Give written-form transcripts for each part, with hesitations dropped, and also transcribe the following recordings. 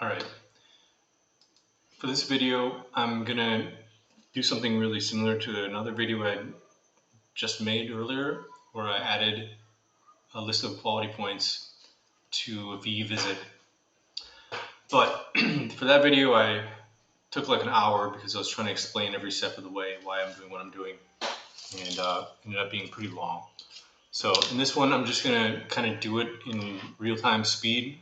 Alright, for this video I'm gonna do something really similar to another video I just made earlier, where I added a list of quality points to a VE visit. But for that video I took like an hour because I was trying to explain every step of the way why I'm doing what I'm doing, and ended up being pretty long. So in this one I'm just gonna kind of do it in real-time speed,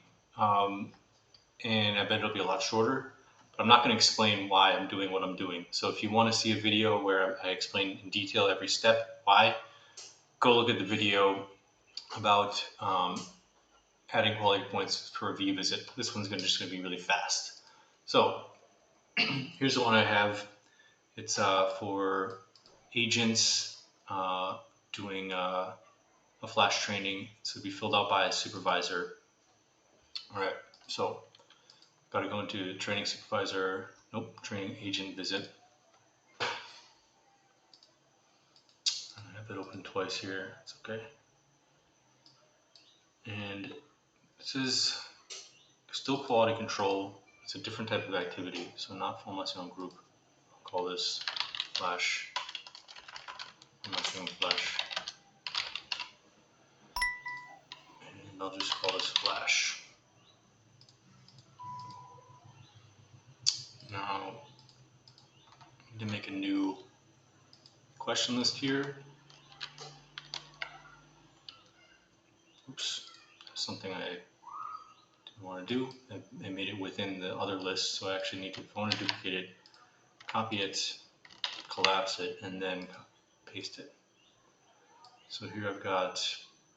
and I bet it'll be a lot shorter. But I'm not going to explain why I'm doing what I'm doing. So if you want to see a video where I explain in detail every step why, go look at the video about adding quality points for a VE visit. This one's just going to be really fast. So here's the one I have. It's for agents doing a flash training. So it'll be filled out by a supervisor. All right, so got to go into training supervisor, training agent visit. I have it open twice here, it's okay. And this is still quality control. It's a different type of activity, so not formalizing on group. I'll call this flash, formalizing flash. And I'll just call this flash. Now, I need to make a new question list here. Oops, something I didn't want to do. I made it within the other list, so I actually need to, if I want to duplicate it, copy it, collapse it, and then paste it. So here I've got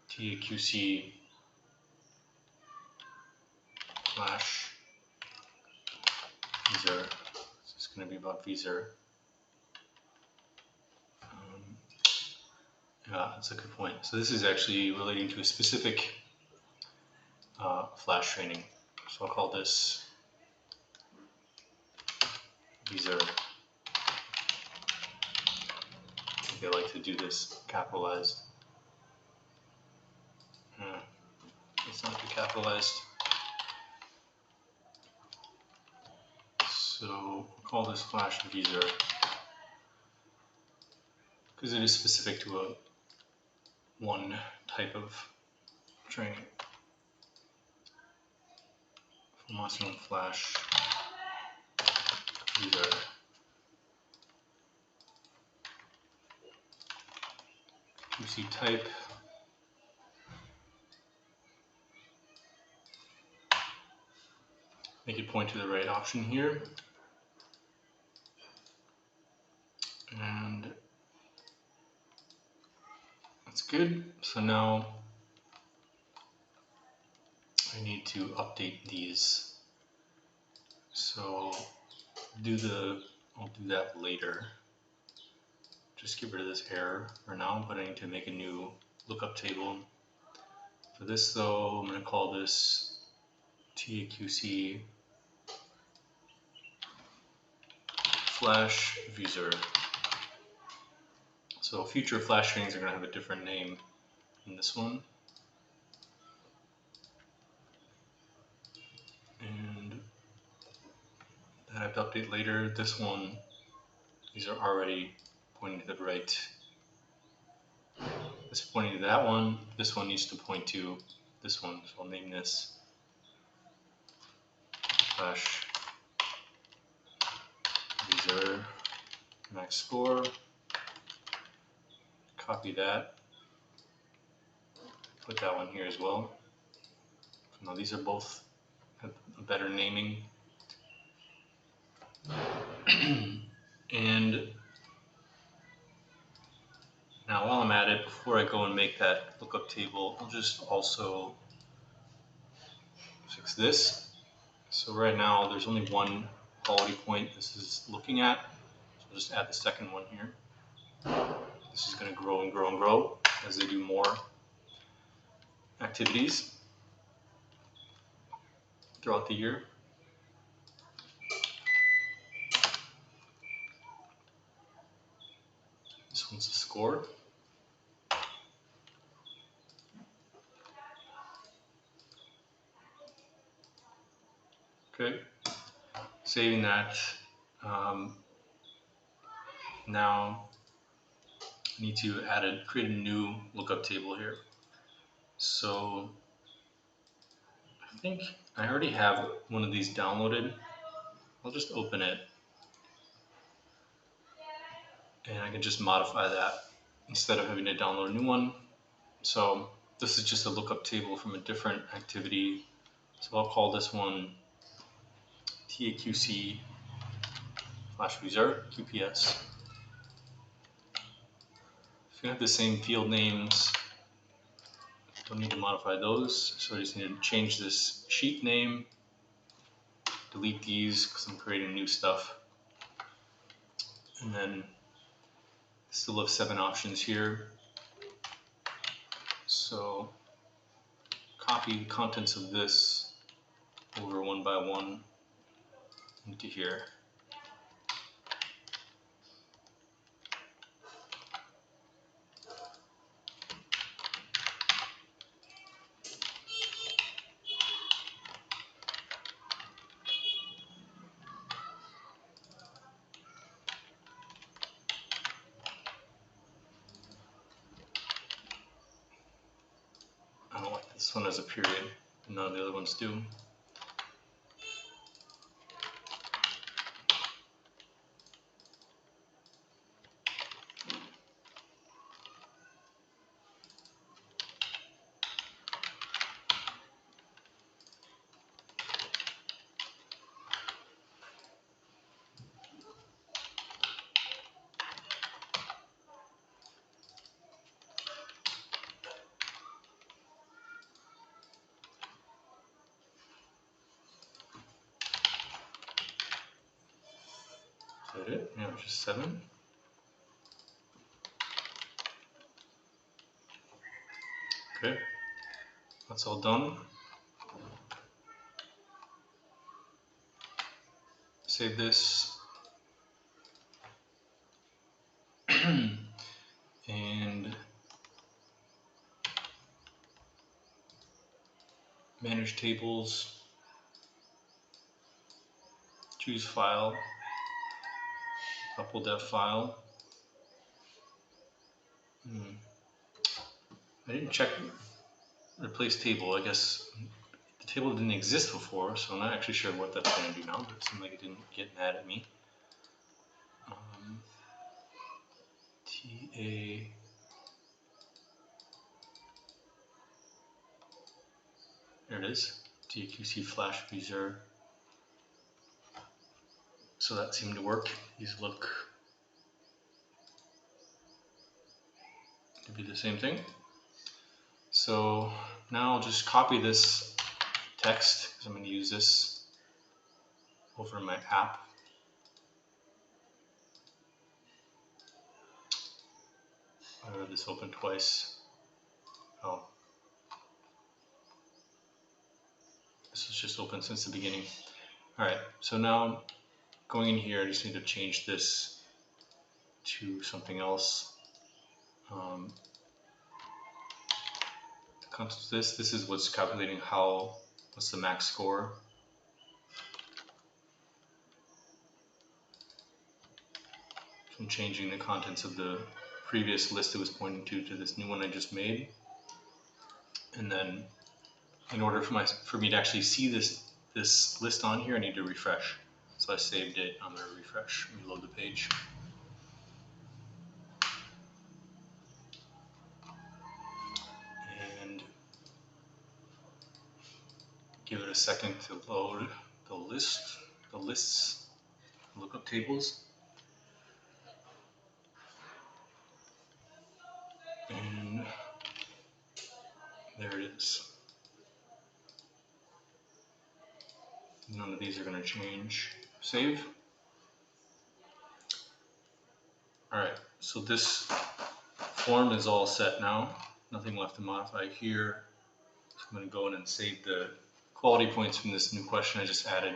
TAQC flash Visa. This is going to be about Visa. Yeah, that's a good point. So this is actually relating to a specific flash training. So I'll call this Visa. I think I like to do this capitalized. It's not too capitalized. So I'll call this flash Visa because it is specific to one type of training. Formalizing flash Visa. QC type. Make it point to the right option here. And that's good. So now I need to update these. So I'll do that later. Just get rid of this error for now, but I need to make a new lookup table. For this though, I'm going to call this TAQC flash Visa. So future flash trainings are going to have a different name than this one. And that I have to update later. This one, these are already pointing to the right. This is pointing to that one. This one needs to point to this one. So I'll name this flash Visa max score. Copy that. Put that one here as well. So now these are both have a better naming. And now while I'm at it, before I go and make that lookup table, I'll just also fix this. So right now there's only one quality point this is looking at. So I'll just add the second one here. This is going to grow and grow and grow as they do more activities throughout the year. This one's the score. Okay, saving that. Now I need to create a new lookup table here. So I think I already have one of these downloaded. I'll just open it and I can just modify that instead of having to download a new one. So this is just a lookup table from a different activity. So I'll call this one TAQC /user QPS. It's gonna have the same field names. Don't need to modify those. So I just need to change this sheet name, delete these because I'm creating new stuff. And then still have 7 options here. So copy the contents of this over one by one into here. I don't like this one as a period. None of the other ones do. Is that it? Yeah, just 7. Okay, that's all done. Save this. And manage tables. Choose file. Upload that file. I didn't check replace table. I guess the table didn't exist before, so I'm not actually sure what that's going to do now, but it seemed like it didn't get mad at me. TA. There it is. TAQC flash user. So that seemed to work. These look to be the same thing. So now I'll just copy this text because I'm going to use this over in my app. I have this open twice. Oh, this was just open since the beginning. All right, so now going in here, I just need to change this to something else. This is what's calculating what's the max score. So I'm changing the contents of the previous list it was pointing to this new one I just made. And then in order for me to actually see this list on here, I need to refresh. So I saved it. I'm going to refresh, reload the page. And give it a second to load the lists, lookup tables. And there it is. None of these are going to change. Save. Alright, so this form is all set now. Nothing left to modify here. So I'm going to go in and save the quality points from this new question I just added,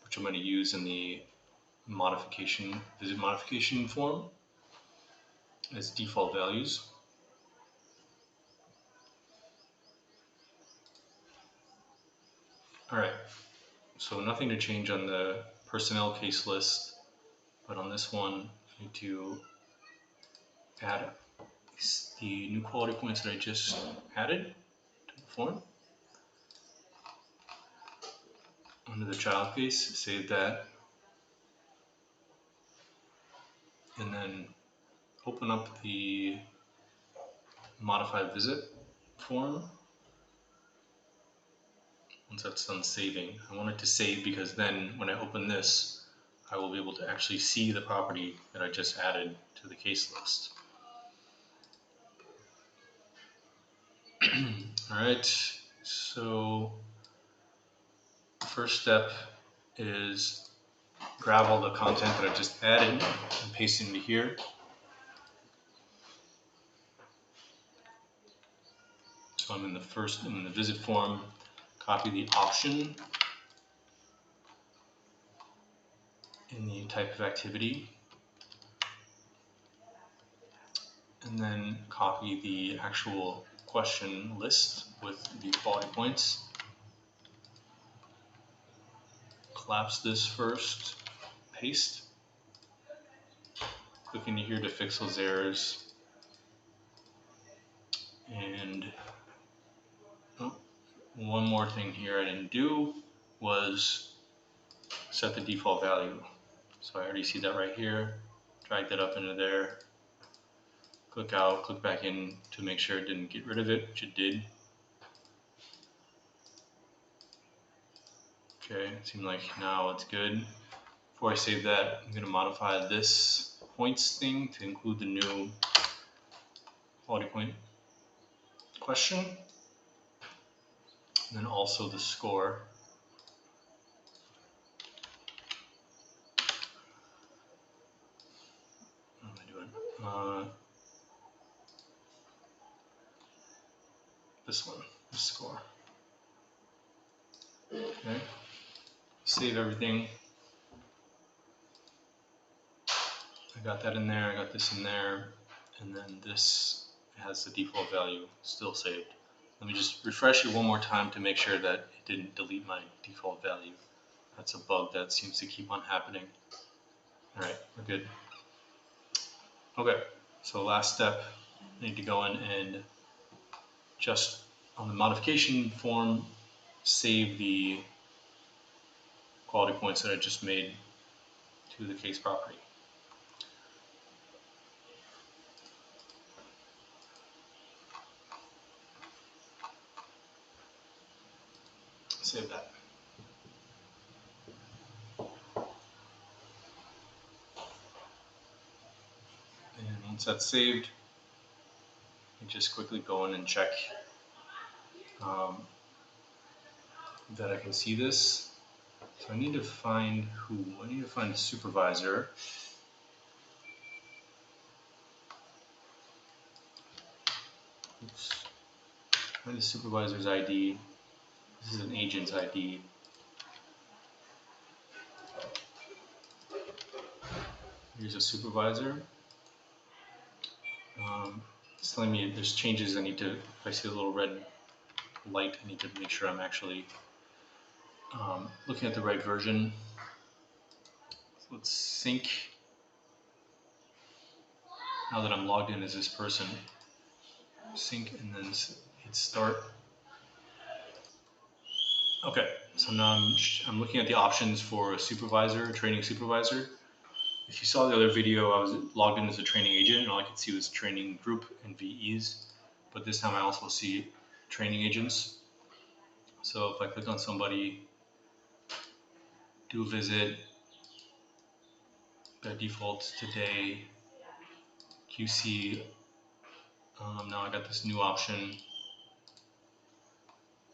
which I'm going to use in the visit modification form as default values. Alright, So nothing to change on the personnel case list, but on this one, I need to add the new quality points that I just added to the form. Under the child case, save that, and then open up the modify visit form. Once that's done saving, I want it to save because then when I open this, I will be able to actually see the property that I just added to the case list. Alright, so the first step is grab all the content that I just added and paste it into here. So I'm in the visit form, copy the option in the type of activity, and then copy the actual question list with the quality points. Collapse this first, paste, click into here to fix those errors, and one more thing here I didn't do was set the default value. So I already see that right here, drag that up into there, click out, click back in to make sure it didn't get rid of it, which it did. Okay, it seemed like now it's good. Before I save that, I'm going to modify this points thing to include the new quality point question, and then also the score. What am I doing? This one, the score. Okay, save everything. I got that in there, I got this in there, and then this has the default value still saved. Let me just refresh it one more time to make sure that it didn't delete my default value. That's a bug that seems to keep on happening. Alright, we're good. Okay, so last step, I need to go in and just on the modification form, save the quality points that I just made to the case property. Save that. And once that's saved, you just quickly go in and check that I can see this. So I need to find who? I need to find the supervisor. Oops. Find the supervisor's ID. This is an agent's ID. Here's a supervisor. It's telling me there's changes I need to, if I see a little red light, I need to make sure I'm actually looking at the right version. So let's sync. Now that I'm logged in as this person, sync and then hit start. Okay, so now I'm looking at the options for a supervisor, a training supervisor. If you saw the other video, I was logged in as a training agent and all I could see was training group and VEs. But this time I also see training agents. So if I click on somebody, do a visit, by default today, QC, now I got this new option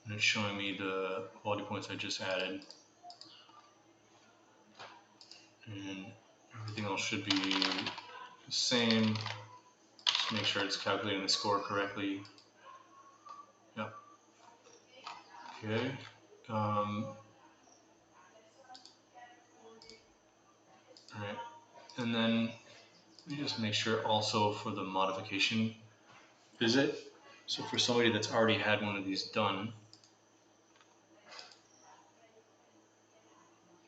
and it's showing me the quality points I just added. And everything else should be the same. Just make sure it's calculating the score correctly. Yep. Okay. Alright. And then let me just make sure also for the modification visit. So for somebody that's already had one of these done,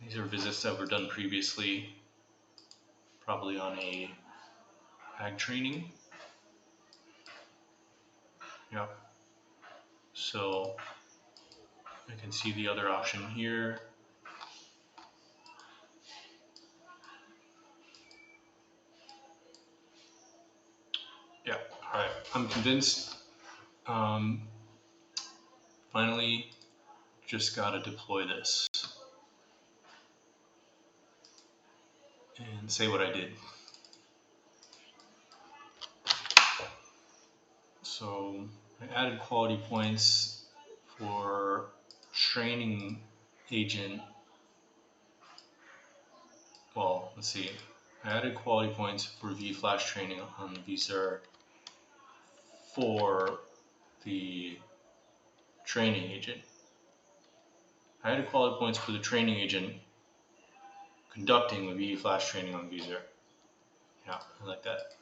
These are visits that were done previously, probably on a ag training. Yep. So I can see the other option here. Yeah, all right, I'm convinced. Finally, just gotta deploy this and say what I did. So I added quality points for training agent. Well, let's see. I added quality points for vFlash training on vSer for the training agent. I added quality points for the training agent conducting the vFlash training on vSer. Yeah, I like that.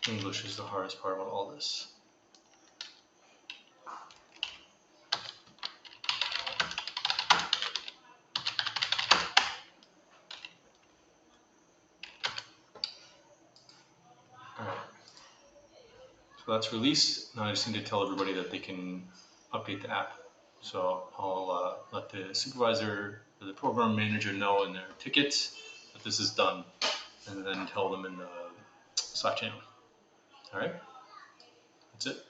English is the hardest part about all this. Alright. So that's released. Now I just need to tell everybody that they can update the app. So I'll let the supervisor or the program manager know in their tickets that this is done, and then tell them in the Slack channel. Alright, that's it.